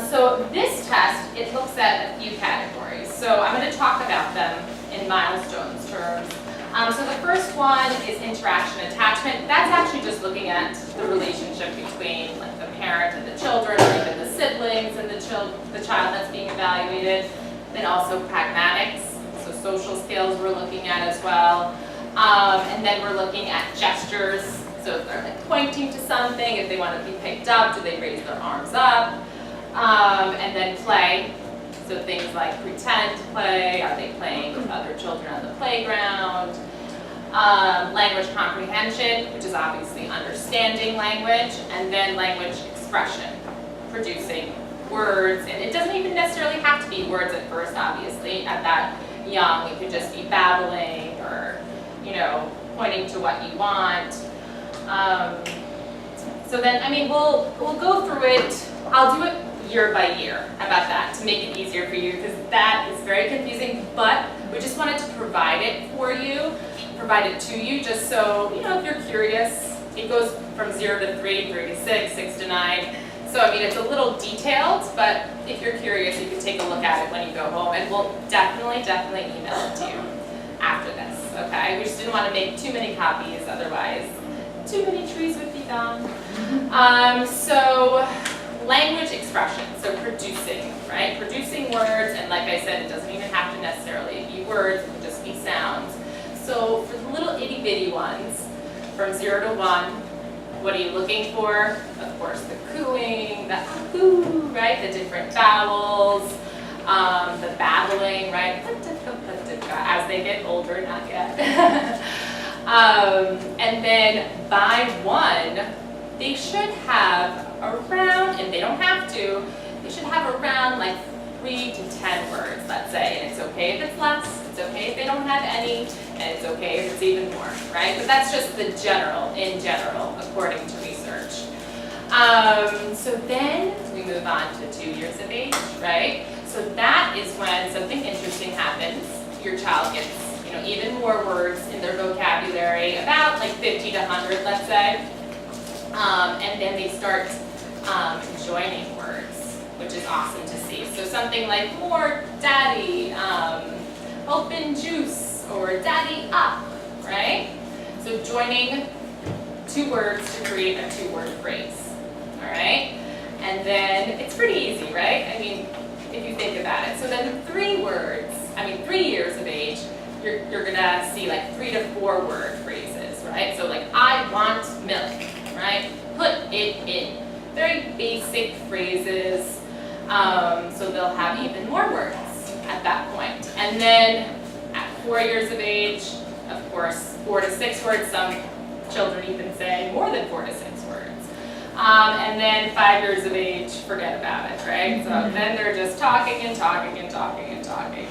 So this test, it looks at a few categories. So I'm going to talk about them in milestones terms. So the first one is interaction attachment. That's actually just looking at the relationship between like the parent and the children, or even the siblings and the child that's being evaluated. Then also pragmatics, so social skills we're looking at as well. And then we're looking at gestures. So if they're like pointing to something, if they want to be picked up, do they raise their arms up? And then play. So things like pretend play, are they playing with other children on the playground? Language comprehension, which is obviously understanding language, and then language expression, producing words. And it doesn't even necessarily have to be words at first, obviously. At that young, it could just be babbling or, you know, pointing to what you want. So then, I mean, we'll go through it. I'll do it year by year. How about that, to make it easier for you, because that is very confusing, but we just wanted to provide it for you, provide it to you, just so, you know, if you're curious. It goes from 0 to 3, 3 to 6, 6 to 9. So, I mean, it's a little detailed, but if you're curious, you can take a look at it when you go home, and we'll definitely email it to you after this, okay? We just didn't want to make too many copies, otherwise too many trees would be gone. So, language expression, so producing, right? Producing words, and like I said, it doesn't even have to necessarily be words, it can just be sounds. So for the little itty bitty ones, from 0 to 1, what are you looking for? Of course, the cooing, the coo, right? The different vowels, the babbling, right? As they get older, not yet. And then by 1, they should have around, and they don't have to, they should have around like 3 to 10 words, let's say. And it's okay if it's less, it's okay if they don't have any, and it's okay if it's even more, right? But that's just the general, in general, according to research. So then we move on to 2 years of age, right? So that is when something interesting happens. Your child gets, you know, even more words in their vocabulary, about like 50 to 100, let's say. And then they start joining words, which is awesome to see. So something like more daddy, open juice, or daddy up, right? So joining 2 words to create a 2-word phrase, all right? And then it's pretty easy, right? I mean, if you think about it. So then 3 years of age, you're gonna see like 3 to 4 word phrases, right? So like, I want milk, right? Put it in. Very basic phrases, so they'll have even more words at that point. And then at 4 years of age, of course, 4 to 6 words. Some children even say more than 4 to 6 words. And then 5 years of age, forget about it, right? So then they're just talking and talking and talking and talking.